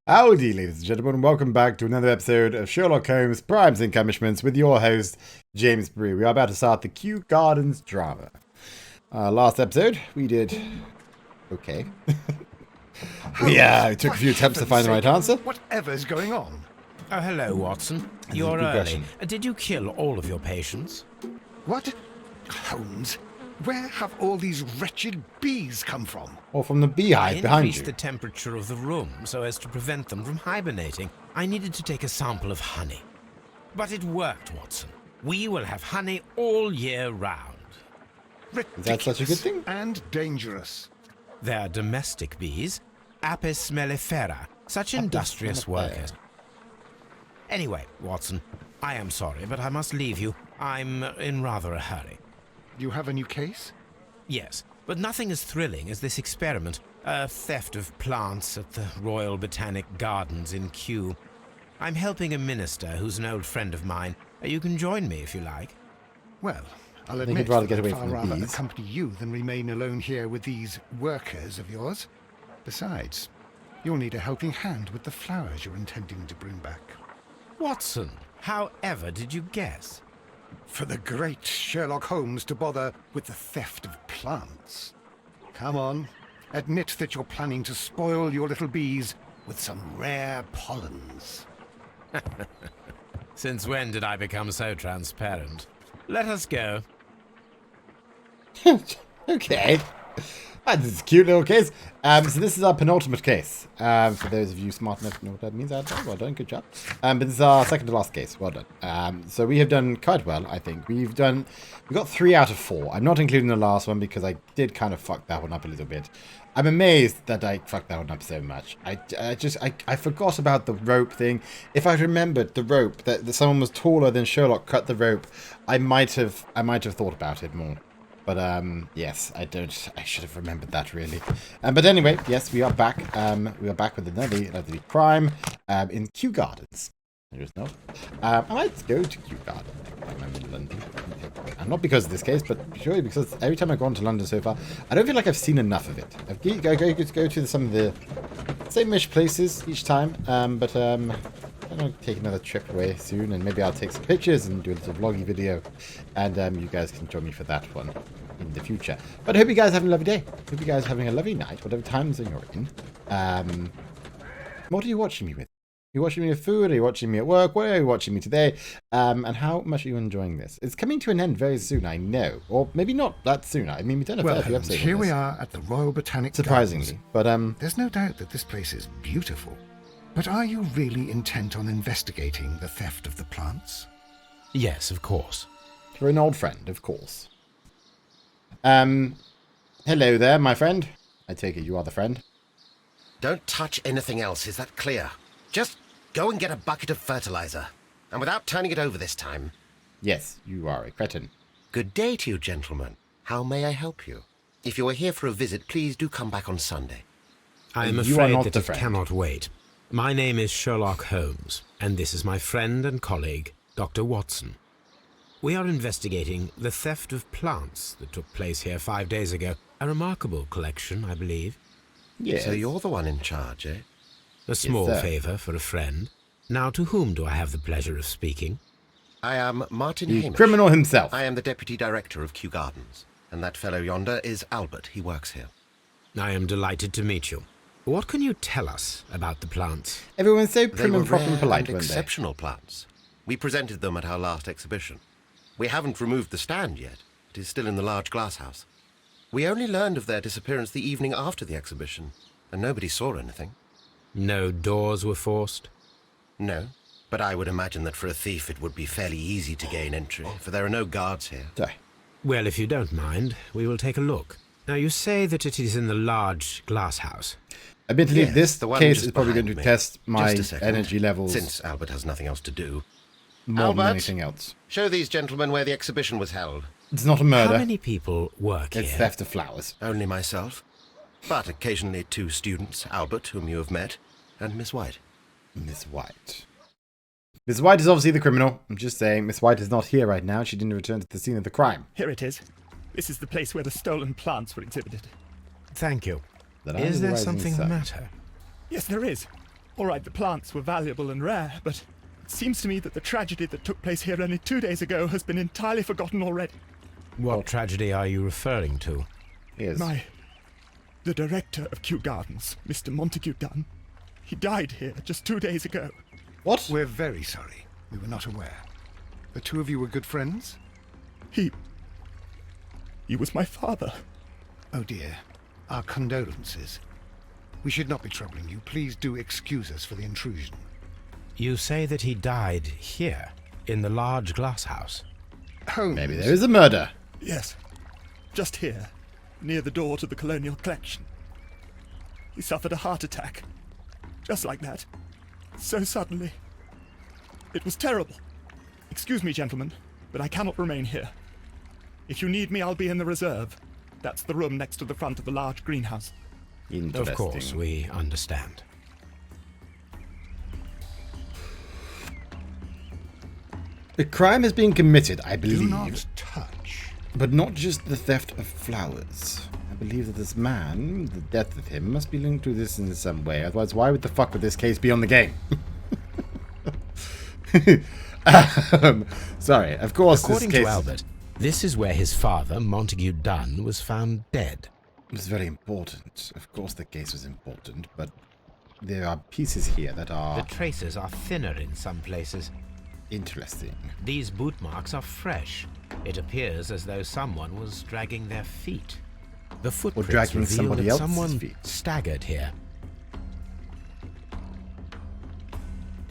Howdy, ladies and gentlemen, and welcome back to another episode of Sherlock Holmes, Primes and Cumishments with your host, James Brie. We are about to start the Kew Gardens drama. Last episode, we did okay. It took a few attempts to find the right answer. Whatever's going on? Oh, hello, Watson. You're early. Did you kill all of your patients? What? Holmes, where have all these wretched bees come from? Or from the beehive behind you. I increased the temperature of the room so as to prevent them from hibernating. I needed to take a sample of honey. But it worked, Watson. We will have honey all year round. Ridiculous Is that such a good thing? And dangerous. They're domestic bees, Apis mellifera, such industrious workers. Anyway, Watson, I am sorry, but I must leave you. I'm in rather a hurry. You have a new case? Yes, but nothing as thrilling as this experiment. A theft of plants at the Royal Botanic Gardens in Kew. I'm helping a minister who's an old friend of mine. You can join me if you like. Well, I'll think admit you'd rather get that away I'd from the rather bees. accompany you than remain alone here with these workers of yours. Besides, you'll need a helping hand with the flowers you're intending to bring back. Watson, however did you guess? For the great Sherlock Holmes to bother with the theft of plants. Come on, admit that you're planning to spoil your little bees with some rare pollens. Since when did I become so transparent? Let us go. Okay. This is a cute little case. So this is our penultimate case. For those of you smart enough to know what that means out there, well done, good job. But this is our second to last case. Well done. So we have done quite well, I think. We got 3 out of 4. I'm not including the last one because I did kind of fuck that one up a little bit. I'm amazed that I fucked that one up so much. I forgot about the rope thing. If I remembered the rope, that someone was taller than Sherlock cut the rope, I might have thought about it more. But, yes, I should have remembered that, really. But anyway, yes, we are back. We are back with another crime, in Kew Gardens. There is not. I might go to Kew Gardens when I'm in London. And not because of this case, but purely because every time I've gone to London so far, I don't feel like I've seen enough of it. I go to some of the same-ish places each time, but, I'm going to take another trip away soon, and maybe I'll take some pictures and do a little vloggy video, and you guys can join me for that one in the future. But I hope you guys are having a lovely day. Hope you guys are having a lovely night, whatever time zone you're in. What are you watching me with? Are you watching me with food? Are you watching me at work? Where are you watching me today? And how much are you enjoying this? It's coming to an end very soon, I know. Or maybe not that soon. I mean, we've done a fair few episodes. Here we are at the Royal Botanic Surprisingly. Gardens. But, there's no doubt that this place is beautiful. But are you really intent on investigating the theft of the plants? Yes, of course. you're an old friend, of course. Hello there, my friend. I take it you are the friend. Don't touch anything else, is that clear? Just go and get a bucket of fertilizer. And without turning it over this time. Yes, you are a cretin. Good day to you, gentlemen. How may I help you? If you are here for a visit, please do come back on Sunday. I am You are afraid not that the it friend. cannot wait. My name is Sherlock Holmes, and this is my friend and colleague, Dr. Watson. We are investigating the theft of plants that took place here 5 days ago. A remarkable collection, I believe. Yes. So you're the one in charge, eh? A small sir. favour for a friend. Now, to whom do I have the pleasure of speaking? I am Martin The Hamish. criminal himself. I am the Deputy Director of Kew Gardens. And that fellow yonder is Albert. He works here. I am delighted to meet you. What can you tell us about the plants? Everyone's so They prim were and proper and rare polite, and weren't they? exceptional plants. We presented them at our last exhibition. We haven't removed the stand yet. It is still in the large glass house. We only learned of their disappearance the evening after the exhibition, and nobody saw anything. No doors were forced? No, but I would imagine that for a thief it would be fairly easy to gain entry, for there are no guards here. Sorry. Well, if you don't mind, we will take a look. Now, you say that it is in the large glass house. Admittedly, Yes, this the one case just is probably going behind to me. test my Just a second, energy levels since Albert has nothing else to do. more than Albert? anything else. Show these gentlemen where the exhibition was held. It's not a murder. How many people work It's here? theft of flowers. Only myself. But occasionally 2 students, Albert, whom you have met, and Miss White. Miss White. Miss White is obviously the criminal. I'm just saying, Miss White is not here right now. She didn't return to the scene of the crime. Here it is. This is the place where the stolen plants were exhibited. Thank you. That I Is the there rising something the sun. matter? Yes, there is. All right, the plants were valuable and rare, but it seems to me that the tragedy that took place here only 2 days ago has been entirely forgotten already. What tragedy are you referring to? Yes. The director of Kew Gardens, Mr. Montague Dunn, he died here just 2 days ago. What? We're very sorry. We were not aware. The two of you were good friends? He was my father. Oh dear. Our condolences. We should not be troubling you. Please do excuse us for the intrusion. You say that he died here, in the large glass house. Holmes. Maybe there is a murder. Yes, just here, near the door to the Colonial Collection. He suffered a heart attack. Just like that. So suddenly. It was terrible. Excuse me, gentlemen, but I cannot remain here. If you need me, I'll be in the reserve. That's the room next to the front of the large greenhouse. Interesting. Of course, we understand. A crime has been committed, I believe. Do not touch. But not just the theft of flowers. I believe that this man, the death of him, must be linked to this in some way. Otherwise, why would the fuck would this case be on the game? Sorry, of course According this case... to Albert, this is where his father, Montague Dunn, was found dead. It was very important. Of course the case was important, but there are pieces here that are The traces are thinner in some places. interesting. These boot marks are fresh. It appears as though someone was dragging their feet. The footprints dragging reveal somebody that else's someone feet. staggered here.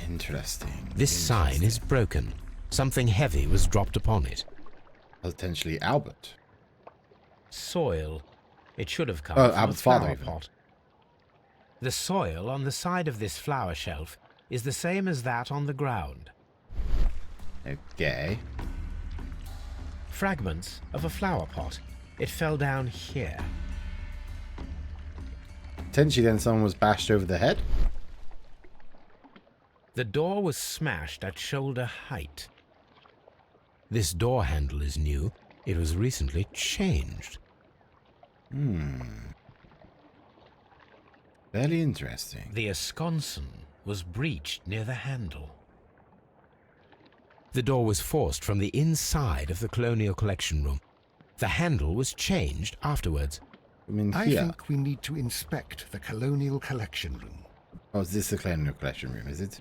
Interesting. This sign is broken. Something heavy was dropped upon it. Potentially Albert. Soil. It should have come Oh, from Albert's a flower father even. pot. The soil on the side of this flower shelf is the same as that on the ground. Okay. Fragments of a flower pot. It fell down here. Potentially then someone was bashed over the head. The door was smashed at shoulder height. This door handle is new. It was recently changed. Very interesting. The esconson was breached near the handle. The door was forced from the inside of the Colonial Collection Room. The handle was changed afterwards. I mean, I here. think we need to inspect the Colonial Collection Room. Oh, is this the Colonial Collection Room, is it?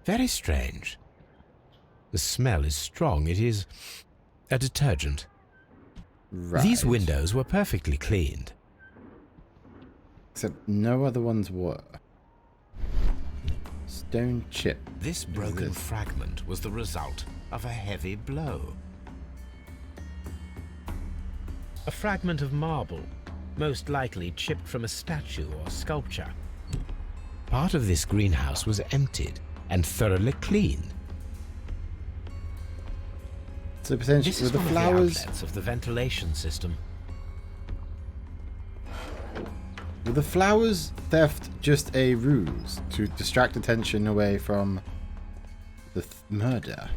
Very strange. The smell is strong. It is a detergent. Right. These windows were perfectly cleaned. Except no other ones were. Stone chip. This broken fragment was the result of a heavy blow. A fragment of marble, most likely chipped from a statue or sculpture. Part of this greenhouse was emptied and thoroughly cleaned. So potentially This with is the one flowers. of the outlets of the ventilation system. Were the flowers theft just a ruse to distract attention away from the murder?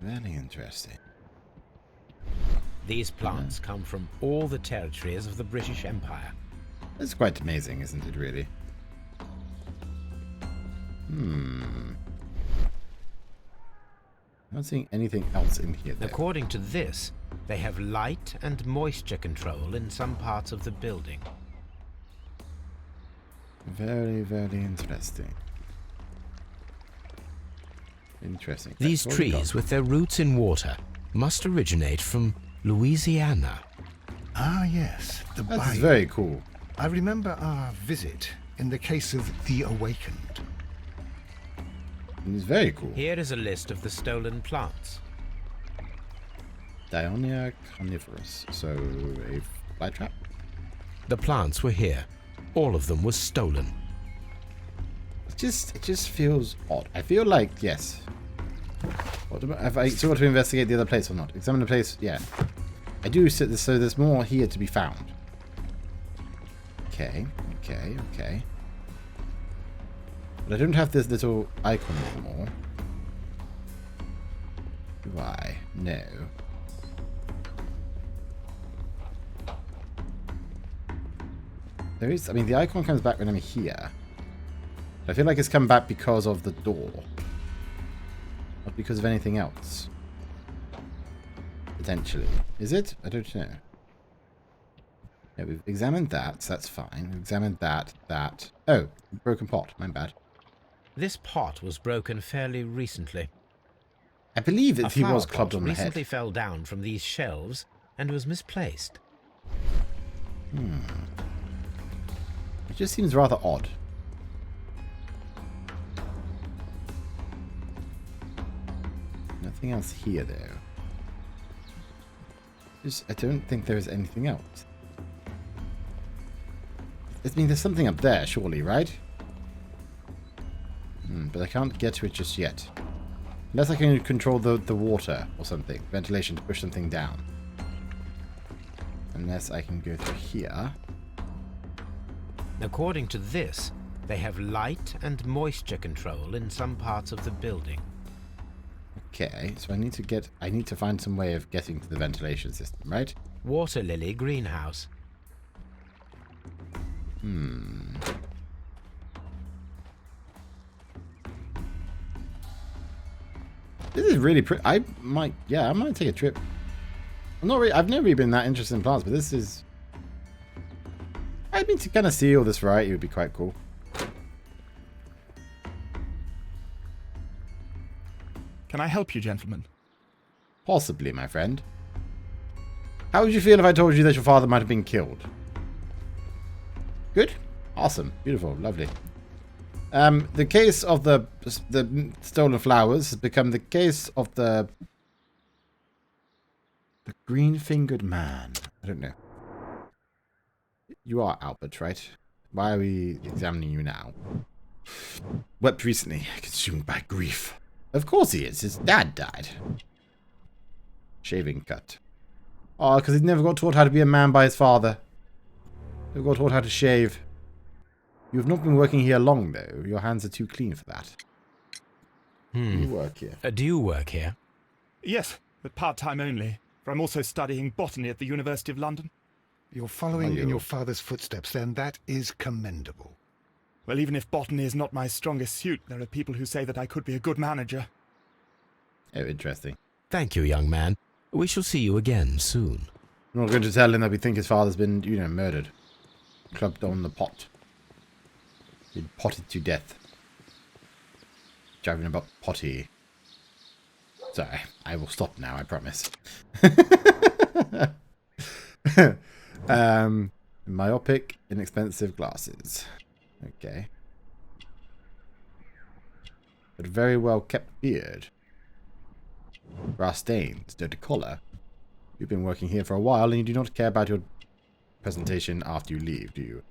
Very interesting. These plants come from all the territories of the British Empire. It's quite amazing, isn't it, really? Not seeing anything else in here, though. According to this, they have light and moisture control in some parts of the building. Very, very interesting. Interesting. These That's all we trees, got. with their roots in water, must originate from Louisiana. Ah, yes, the That's bayou. very cool. I remember our visit in the case of The Awakened. It's very cool. Here is a list of the stolen plants. Dionia carnivorous. So, a fly trap? The plants were here. All of them was stolen. It just feels odd. I feel like, yes. What about, have I still got to investigate the other place or not? Examine the place, yeah. I do sit this, so there's more here to be found. Okay, okay, okay. But I don't have this little icon anymore. Do I? No. There is... I mean, the icon comes back when I'm here. I feel like it's come back because of the door. Not because of anything else. Potentially. Is it? I don't know. Yeah, we've examined that, so that's fine. We've examined that. Oh, broken pot. My bad. This pot was broken fairly recently. I believe that he was A clubbed flower on pot the head. recently fell down from these shelves and was misplaced. It just seems rather odd. Nothing else here, though. I don't think there is anything else. I mean, there's something up there, surely, right? But I can't get to it just yet. Unless I can control the water or something. Ventilation to push something down. Unless I can go through here. According to this, they have light and moisture control in some parts of the building. Okay, so I need to find some way of getting to the ventilation system, right? Water lily greenhouse. This is really pretty. I might take a trip. I've never really been that interested in plants, but this is... I mean, to kind of see all this variety would be quite cool. Can I help you, gentlemen? Possibly, my friend. How would you feel if I told you that your father might have been killed? Good? Awesome. Beautiful. Lovely. The case of the stolen flowers has become the case of the green-fingered man. I don't know. You are Albert, right? Why are we examining you now? Wept recently, consumed by grief. Of course he is. His dad died. Shaving cut. Oh, because he never got taught how to be a man by his father. Never got taught how to shave. You have not been working here long, though. Your hands are too clean for that. You work here. Do you work here? Yes, but part-time only. For I'm also studying botany at the University of London. You're following in your father's footsteps, then. That is commendable. Well, even if botany is not my strongest suit, there are people who say that I could be a good manager. Oh, interesting. Thank you, young man. We shall see you again soon. I'm not going to tell him that we think his father's been, murdered. Clubbed on the pot. Been potted to death. Driving about potty. Sorry, I will stop now, I promise. Myopic, inexpensive glasses. Okay. But a very well kept beard. Brass stains, dirty collar. You've been working here for a while and you do not care about your presentation after you leave, do you?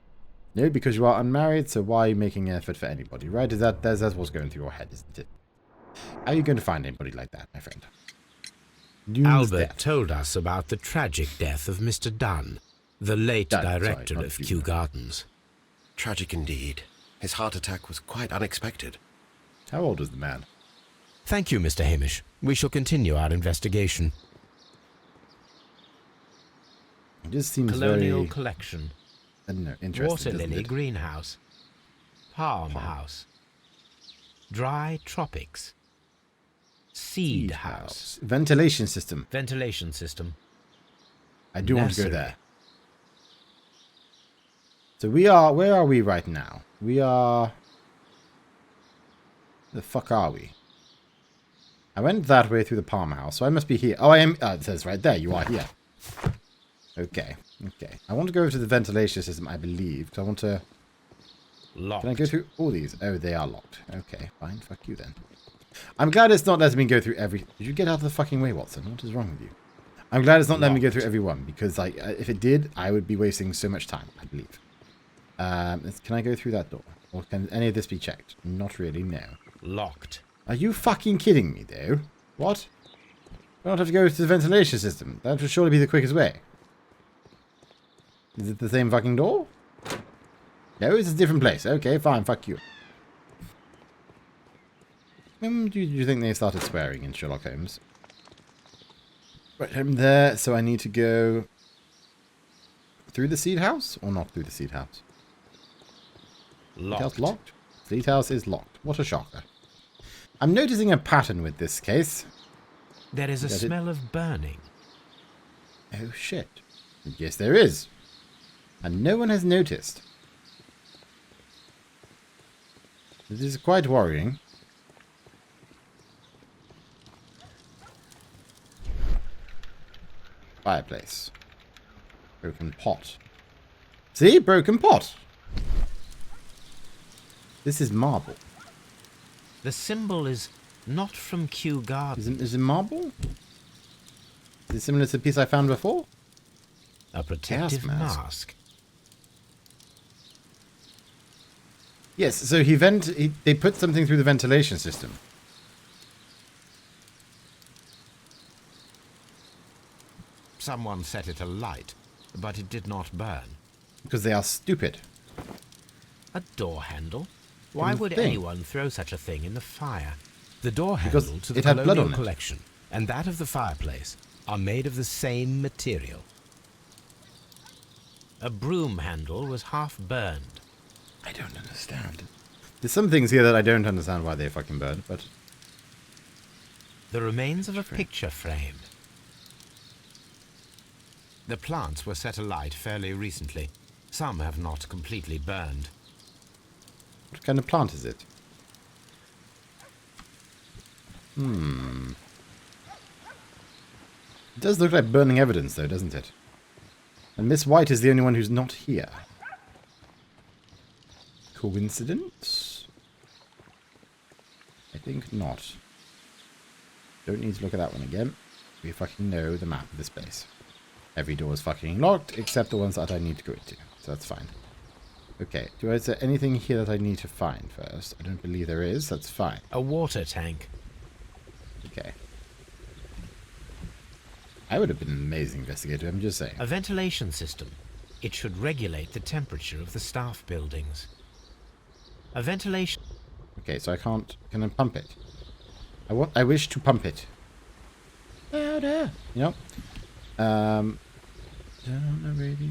No, because you are unmarried, so why are you making an effort for anybody, right? That's what's going through your head, isn't it? How are you going to find anybody like that, my friend? Albert told us about the tragic death of Mr. Dunn, the late director of Kew Gardens. Tragic indeed. His heart attack was quite unexpected. How old was the man? Thank you, Mr. Hamish. We shall continue our investigation. It just seems Colonial very... collection. I don't know, interesting, Water doesn't lily it? greenhouse. Palm house. Dry tropics. Seed house. Ventilation system. Ventilation system. I do want to go Nursery. there. So we are... Where are we right now? We are... The fuck are we? I went that way through the palm house, so I must be here. Oh, I am... it says right there, you are here. Okay, okay. I want to go to the ventilation system, I believe, because I want to... Locked. Can I go through all these? Oh, they are locked. Okay, fine. Fuck you then. I'm glad it's not letting me go through every... Did you get out of the fucking way, Watson? What is wrong with you? I'm glad it's not letting me go through every one, because like, if it did, I would be wasting so much time, I believe. Can I go through that door? Or can any of this be checked? Not really, no. Locked. Are you fucking kidding me, though? What? I don't have to go to the ventilation system. That would surely be the quickest way. Is it the same fucking door? No, it's a different place. Okay, fine, fuck you. When do you think they started swearing in Sherlock Holmes? Right, I'm there, so I need to go through the seed house or not through the seed house? Fleet house locked? Fleet house is locked. What a shocker. I'm noticing a pattern with this case. There is a Does it- smell of burning. Oh shit. Yes, there is. And no one has noticed. This is quite worrying. Fireplace. Broken pot. See? Broken pot. This is marble. The symbol is not from Kew Garden. Is it marble? Is it similar to the piece I found before? A protective Gas mask. mask. Yes, so they put something through the ventilation system. Someone set it alight, but it did not burn. Because they are stupid. A door handle? Why From the would thing. anyone throw such a thing in the fire? The door Because handle to the it had blood colonial on it. collection and that of the fireplace are made of the same material. A broom handle was half burned. I don't understand. There's some things here that I don't understand why they fucking burned, but... The remains of a picture frame. The plants were set alight fairly recently. Some have not completely burned. What kind of plant is it? It does look like burning evidence, though, doesn't it? And Miss White is the only one who's not here. Coincidence? I think not. Don't need to look at that one again. We fucking know the map of this place. Every door is fucking locked, except the ones that I need to go into. So that's fine. Okay, is there anything here that I need to find first? I don't believe there is. That's fine. A water tank. Okay. I would have been an amazing investigator, I'm just saying. A ventilation system. It should regulate the temperature of the staff buildings. A ventilation... Okay, so I can't... Can I pump it? I wish to pump it. Louder! You know? Down the radio.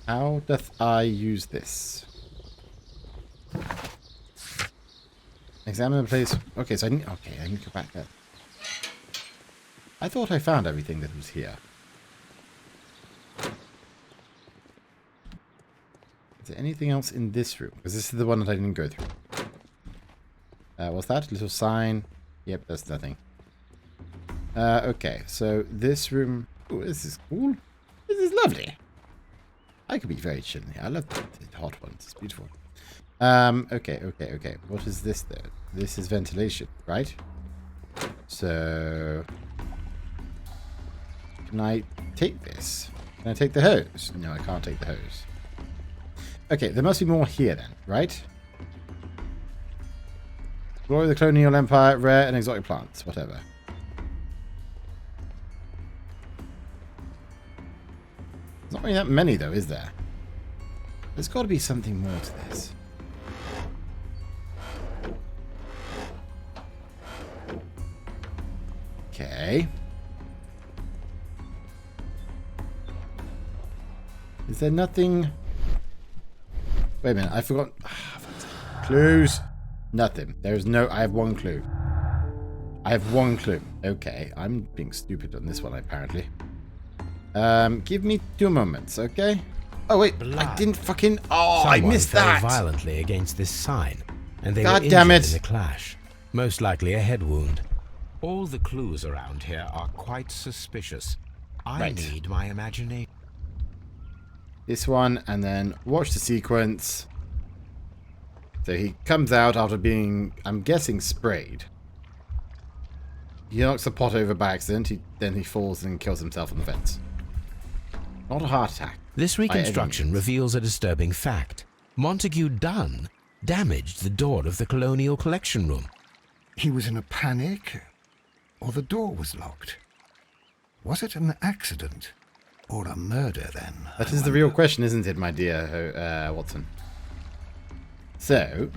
How doth I use this? Examine the place... Okay, so I need... Okay, I need to go back there. I thought I found everything that was here. Is there anything else in this room? Because this is the one that I didn't go through. What's that? Little sign. Yep, that's nothing. Okay, so this room... Oh, this is cool. This is lovely. I could be very chill in here. I love the hot ones. It's beautiful. Okay. What is this, though? This is ventilation, right? So... Can I take this? Can I take the hose? No, I can't take the hose. Okay, there must be more here then, right? Glory of the Colonial Empire, rare and exotic plants, whatever. There's not really that many though, is there? There's got to be something more to this. Okay. Is there nothing... Wait a minute, I forgot... Clues. Nothing. There's no... I have one clue. I have one clue. Okay, I'm being stupid on this one, apparently. Give me 2 moments, okay? Oh, wait, Blood. I didn't fucking... Oh, Someone I missed fell that! violently against this sign, and they God were damn injured it. in the clash. Most likely a head wound. All the clues around here are quite suspicious. I Right. need my imagination. This one, and then watch the sequence. So he comes out after being, I'm guessing, sprayed. He knocks the pot over by accident, then he falls and kills himself on the fence. Not a heart attack. This reconstruction means. reveals a disturbing fact. Montague Dunn damaged the door of the Colonial Collection Room. He was in a panic, or the door was locked. Was it an accident, or a murder then? That is the real question, isn't it, my dear Watson? So,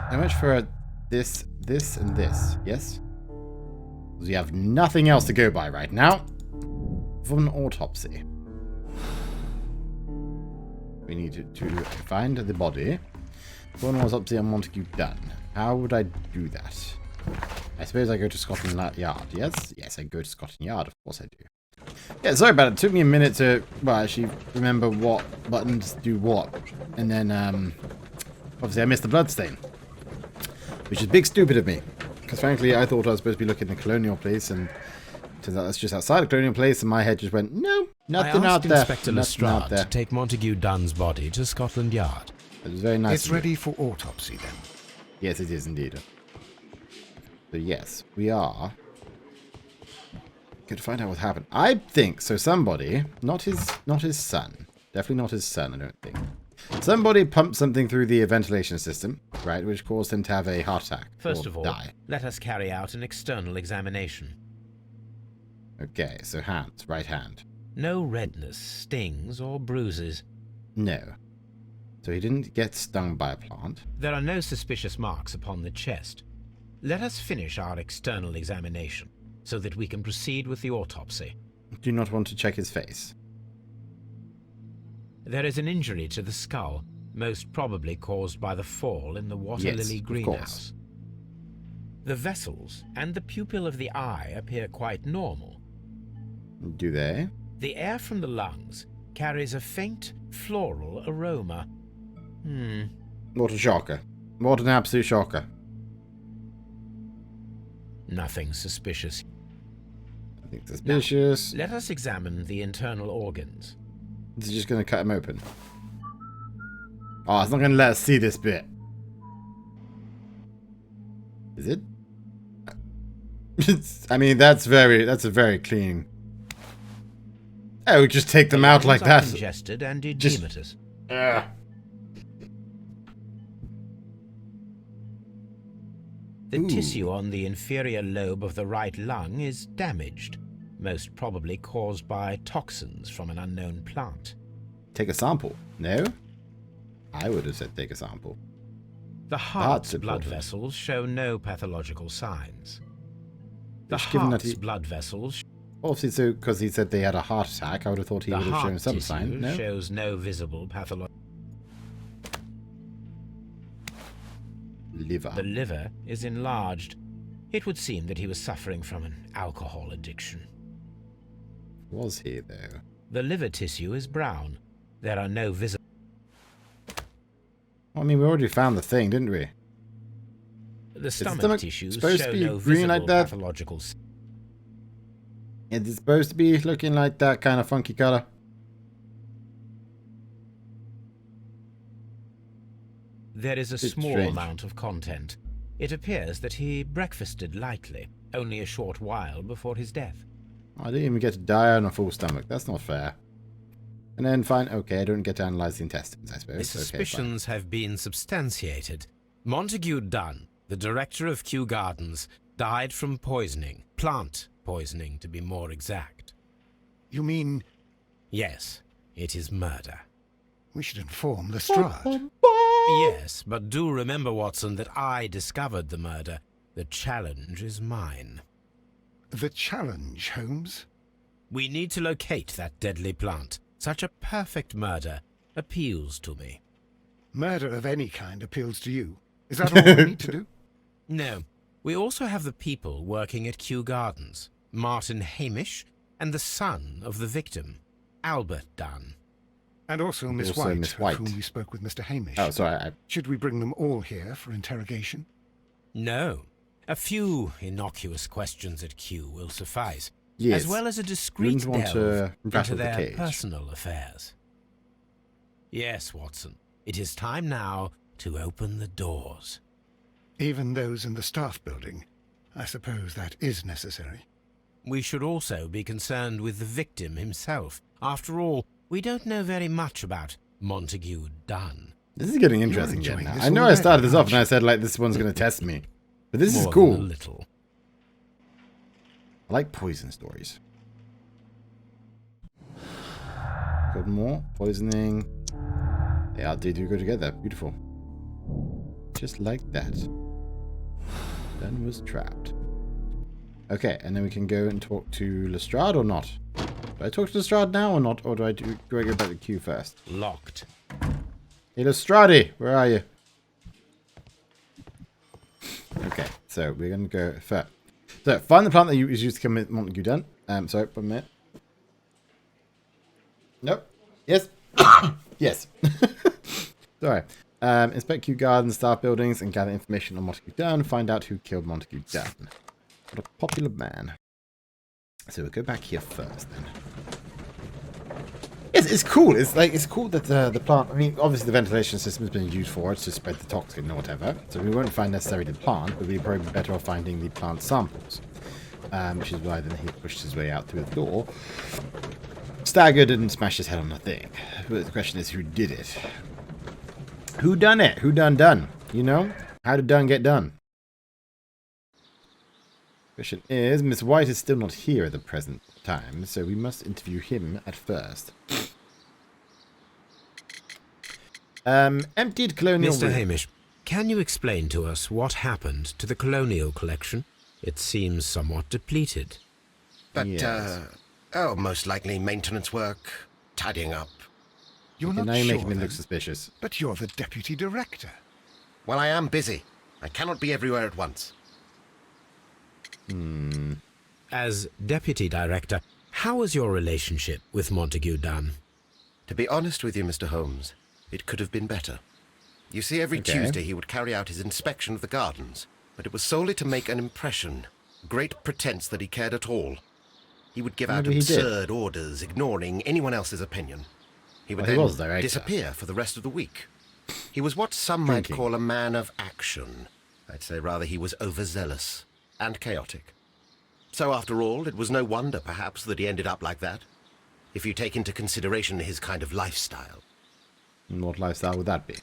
how much for this, and this? Yes? We have nothing else to go by right now. For an autopsy. We need to find the body. One autopsy on Montague done. How would I do that? I suppose I go to Scotland Yard. Yes? Yes, I go to Scotland Yard. Of course I do. Yeah, sorry about it. It took me a minute to, well, actually remember what buttons do what. And then, obviously I missed the bloodstain. Which is big stupid of me. Because frankly, I thought I was supposed to be looking at the Colonial Place, and turns out that's just outside the Colonial Place, and my head just went, no, nothing out there. Inspector Lestrade to take Montague Dunn's body to Scotland Yard. It was very nice. It's ready for autopsy then. Yes, it is indeed. So yes, we are going to find out what happened. I think so. Somebody, not his son, definitely not his son. I don't think. Somebody pumped something through the ventilation system, right, which caused him to have a heart attack. First of all, die. let us carry out an external examination. Okay, so hands, right hand. No redness, stings, or bruises. No. So he didn't get stung by a plant. There are no suspicious marks upon the chest. Let us finish our external examination, so that we can proceed with the autopsy. Do you not want to check his face? There is an injury to the skull, most probably caused by the fall in the water lily greenhouse. The vessels and the pupil of the eye appear quite normal. Do they? The air from the lungs carries a faint floral aroma. What a shocker. What an absolute shocker. Nothing suspicious. Nothing suspicious. Now, let us examine the internal organs. This is just going to cut him open. Oh, it's not going to let us see this bit. Is it? I mean, that's a very clean. Oh, we just take them out like that. Congested and edematous. The tissue on the inferior lobe of the right lung is damaged, most probably caused by toxins from an unknown plant. Take a sample. No? I would have said take a sample. The heart's blood vessels show no pathological signs. The heart's blood vessels... Obviously, so because he said they had a heart attack, I would have thought he would have shown some sign. No? Shows no visible pathological... Liver. The liver is enlarged. It would seem that he was suffering from an alcohol addiction. Was he, though? The liver tissue is brown. There are no visible... Well, I mean, we already found the thing, didn't we? The stomach tissues supposed show to be no green visible like that? pathological... Is it supposed to be looking like that kind of funky color? There is a small strange. amount of content. It appears that he breakfasted lightly, only a short while before his death. I didn't even get to die on a full stomach. That's not fair. And then fine, okay, I don't get to analyze the intestines, I suppose. The suspicions have been substantiated. Montague Dunn, the director of Kew Gardens, died from poisoning. Plant poisoning, to be more exact. You mean... Yes, it is murder. We should inform Lestrade. Yes, but do remember, Watson, that I discovered the murder. The challenge is mine. The challenge, Holmes? We need to locate that deadly plant. Such a perfect murder appeals to me. Murder of any kind appeals to you. Is that all we need to do? No. We also have the people working at Kew Gardens. Martin Hamish and the son of the victim, Albert Dunn. And also Miss Also White, Miss White. of whom we spoke with Mr. Hamish. Oh, sorry. Should we bring them all here for interrogation? No. A few innocuous questions at Kew will suffice. Yes. As well as a discreet Wouldn't want delve to into rattle the their cage. personal affairs. Yes, Watson. It is time now to open the doors. Even those in the staff building. I suppose that is necessary. We should also be concerned with the victim himself. After all, we don't know very much about Montague Dunn. This is getting interesting again enjoying now. this I know I already, started this off aren't and I said, like, this one's going to test me. But this is More cool. than a little. I like poison stories. Got more poisoning. Yeah, they do go together. Beautiful. Just like that. Dunn was trapped. Okay, and then we can go and talk to Lestrade or not? Do I talk to Lestrade now or not? Or do I go back to Q first? Locked. Illustrati, where are you? Okay, so we're going to go first. So, find the plant that is used to commit Montague done. Sorry, 1 minute. Nope. Yes. Yes. Sorry. Inspect Kew Gardens, staff buildings, and gather information on Montague Dunn. Find out who killed Montague Dunn. What a popular man. So we'll go back here first, then. It's cool. It's cool that the plant. I mean, obviously the ventilation system has been used for it to spread the toxin or whatever. So we won't find necessarily the plant, but we'll probably be better off finding the plant samples. Which is why then he pushed his way out through the door, staggered and smashed his head on the thing. But the question is, who did it? Who done it? Who done? You know, how did done get done? Question is, Miss White is still not here at the present time, so we must interview him at first. Emptied colonial... Mr. Hamish, can you explain to us what happened to the colonial collection? It seems somewhat depleted. But, Yes. most likely maintenance work, tidying up. You're Now not you're sure, making me then? look suspicious. But you're the deputy director. Well, I am busy. I cannot be everywhere at once. As deputy director, how was your relationship with Montague Dunn? To be honest with you, Mr. Holmes, it could have been better. You see, every Okay. Tuesday he would carry out his inspection of the gardens, but it was solely to make an impression. Great pretense that he cared at all. He would give out Maybe he did. absurd orders, ignoring anyone else's opinion. He would Well, he then was director. disappear for the rest of the week. He was what some might Drinking. call a man of action. I'd say rather he was overzealous and chaotic. So after all, it was no wonder, perhaps, that he ended up like that, if you take into consideration his kind of lifestyle. And what lifestyle would that be?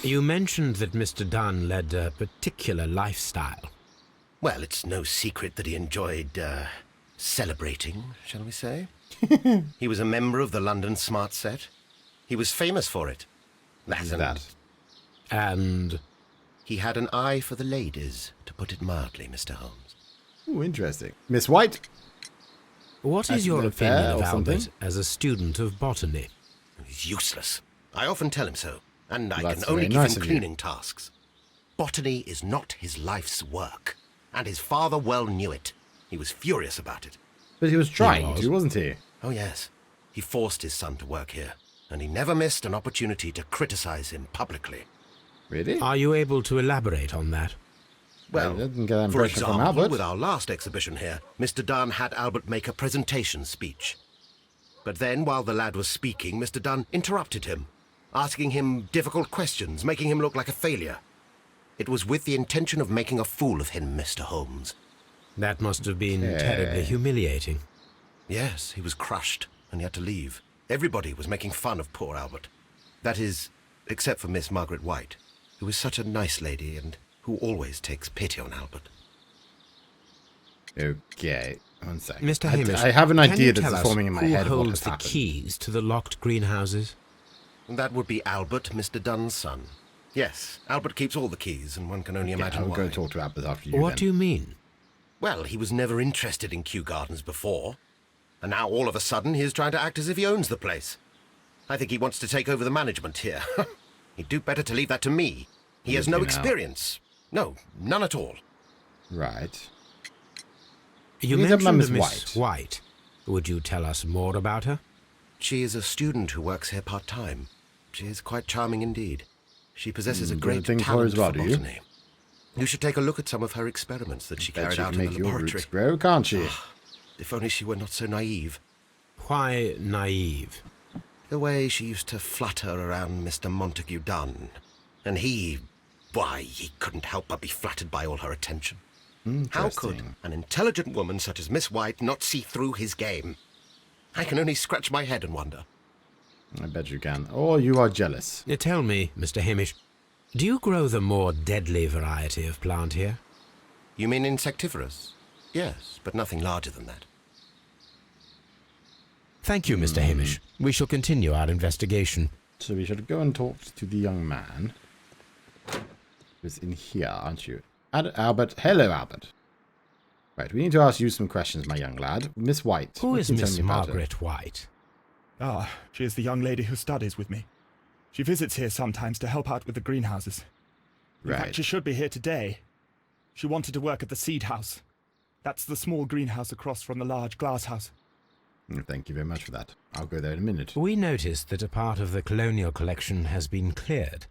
You mentioned that Mr. Dunn led a particular lifestyle. Well, it's no secret that he enjoyed, celebrating, shall we say? He was a member of the London Smart Set. He was famous for it. What's and that? And He had an eye for the ladies, to put it mildly, Mr. Holmes. Ooh, interesting. Miss White? what is As your an opinion affair of or Albert something? as a student of botany? He's useless. I often tell him so, and I That's can only very give nice him of you. cleaning tasks. Botany is not his life's work, and his father well knew it. He was furious about it. But he was trying was. to, wasn't he? Oh, yes. He forced his son to work here, and he never missed an opportunity to criticize him publicly. Really? Are you able to elaborate on that? Well, I didn't get that for impression from example, Albert. with our last exhibition here, Mr. Dunn had Albert make a presentation speech. But then, while the lad was speaking, Mr. Dunn interrupted him, asking him difficult questions, making him look like a failure. It was with the intention of making a fool of him, Mr. Holmes. That must have been Okay. terribly humiliating. Yes, he was crushed, and he had to leave. Everybody was making fun of poor Albert. That is, except for Miss Margaret White, who is such a nice lady and who always takes pity on Albert. Okay. One second. Mr. Hamish, I have an can idea you that's tell us forming in my who head of what holds has the happened. keys to the locked greenhouses? That would be Albert, Mr. Dunn's son. Yes, Albert keeps all the keys, and one can only Yeah, imagine I'll why. go talk to Albert after you. What then. do you mean? Well, he was never interested in Kew Gardens before, and now all of a sudden he is trying to act as if he owns the place. I think he wants to take over the management here. He'd do better to leave that to me. He has no now. experience. No, none at all. Right. You need to have mentioned Miss Miss White. Would you tell us more about her? She is a student who works here part-time. She is quite charming indeed. She possesses a do you great think so talent as well, for do you? botany. You should take a look at some of her experiments that she Bet carried she out can in make the your laboratory. roots grow, can't she? If only she were not so naive. Why naive? The way she used to flutter around Mr. Montague Dunn. And why, he couldn't help but be flattered by all her attention. How could Interesting. an intelligent woman such as Miss White not see through his game? I can only scratch my head and wonder. I bet you can. Or you are jealous. Tell me, Mr. Hamish, do you grow the more deadly variety of plant here? You mean insectivorous? Yes, but nothing larger than that. Thank you, Mr. Hamish. We shall continue our investigation. So we should go and talk to the young man. Who's in here, aren't you? Albert. Hello, Albert. Right, we need to ask you some questions, my young lad. Miss White. Who what is can you tell Miss me about her? Margaret White? Ah, she is the young lady who studies with me. She visits here sometimes to help out with the greenhouses. In fact, Right. she should be here today. She wanted to work at the seed house. That's the small greenhouse across from the large glass house. Thank you very much for that. I'll go there in a minute. We noticed that a part of the colonial collection has been cleared.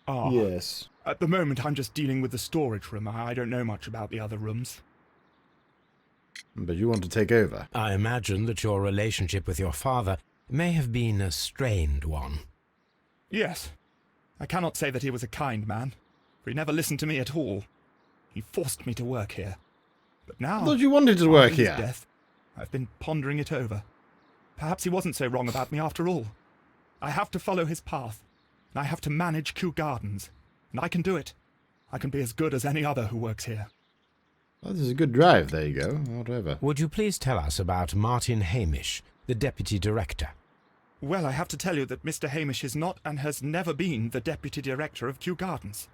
Ah, Yes. at the moment I'm just dealing with the storage room. I don't know much about the other rooms. But you want to take over? I imagine that your relationship with your father may have been a strained one. Yes. I cannot say that he was a kind man, for he never listened to me at all. He forced me to work here. But now, I thought you wanted to work after his here. death, I've been pondering it over. Perhaps he wasn't so wrong about me after all. I have to follow his path, and I have to manage Kew Gardens, and I can do it. I can be as good as any other who works here. Well, this is a good drive. There you go. Whatever. Would you please tell us about Martin Hamish, the deputy director? Well, I have to tell you that Mr. Hamish is not and has never been the deputy director of Kew Gardens.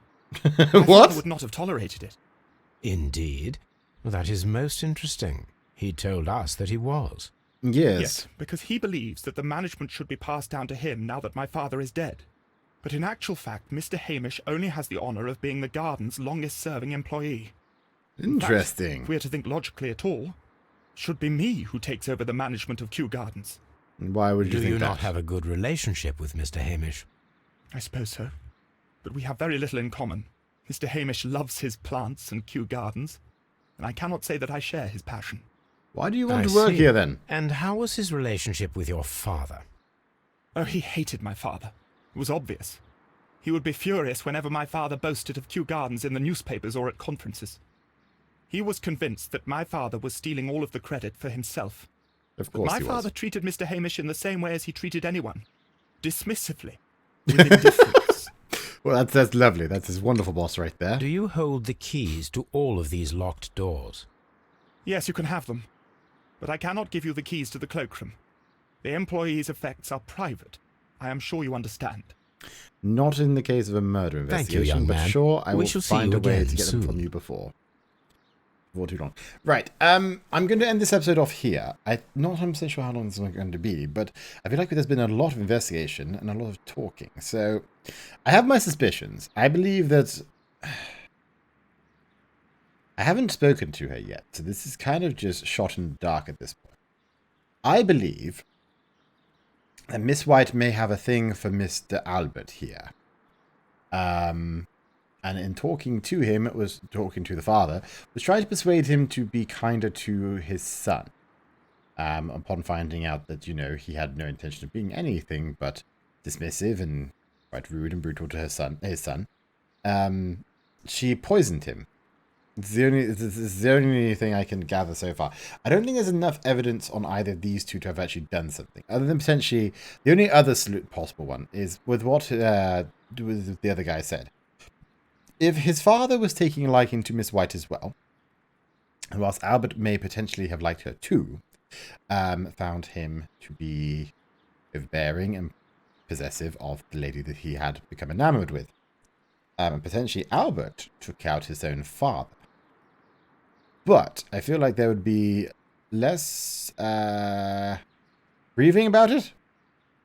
My father What? would not have tolerated it. Indeed. That is most interesting. He told us that he was. Yes. Because he believes that the management should be passed down to him now that my father is dead. But in actual fact, Mr. Hamish only has the honour of being the garden's longest-serving employee. Interesting. If we are to think logically at all, it should be me who takes over the management of Kew Gardens. Why would you Do think you that? not have a good relationship with Mr. Hamish? I suppose so. But we have very little in common. Mr. Hamish loves his plants and Kew Gardens, and I cannot say that I share his passion. Why do you want I to work see. here then? And how was his relationship with your father? Oh, he hated my father. It was obvious. He would be furious whenever my father boasted of Kew Gardens in the newspapers or at conferences. He was convinced that my father was stealing all of the credit for himself. Of But course my he father was. treated Mr. Hamish in the same way as he treated anyone. Dismissively. With indifference. Well, that's lovely. That's his wonderful boss right there. Do you hold the keys to all of these locked doors? Yes, you can have them. But I cannot give you the keys to the cloakroom. The employee's effects are private. I am sure you understand. Not in the case of a murder Thank you, investigation, young but man. sure, I We will shall see find you a way again to get them from soon. you before too long. Right, I'm going to end this episode off here. I'm not 100% sure how long this is going to be, but I feel like there's been a lot of investigation and a lot of talking. So I have my suspicions. I believe that I haven't spoken to her yet, so this is kind of just shot in the dark at this point. I believe that Miss White may have a thing for Mr. Albert here. And in talking to him, it was talking to the father, was trying to persuade him to be kinder to his son. Upon finding out that, you know, he had no intention of being anything but dismissive and quite rude and brutal to his son, she poisoned him. This is the only thing I can gather so far. I don't think there's enough evidence on either of these two to have actually done something. Other than potentially, the only other possible one is with what the other guy said. If his father was taking a liking to Miss White as well, and whilst Albert may potentially have liked her too, found him to be overbearing and possessive of the lady that he had become enamored with. And potentially Albert took out his own father. But I feel like there would be less grieving about it.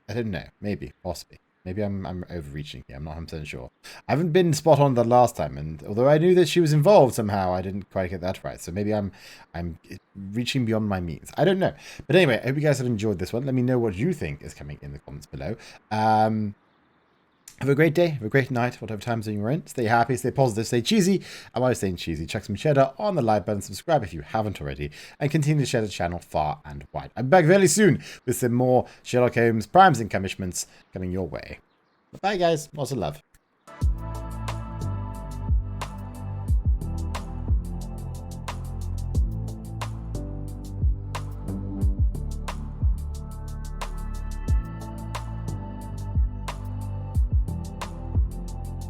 I don't know. Maybe. Possibly. Maybe I'm overreaching here. I'm not 100% sure. I haven't been spot on the last time, and although I knew that she was involved somehow, I didn't quite get that right. So maybe I'm reaching beyond my means. I don't know. But anyway, I hope you guys have enjoyed this one. Let me know what you think is coming in the comments below. Have a great day, have a great night, whatever time zone you're in. Stay happy, stay positive, stay cheesy. And while you're staying cheesy, chuck some cheddar on the like button, subscribe if you haven't already, and continue to share the channel far and wide. I'm back very soon with some more Sherlock Holmes primes and Cumishments coming your way. Bye guys, lots of love.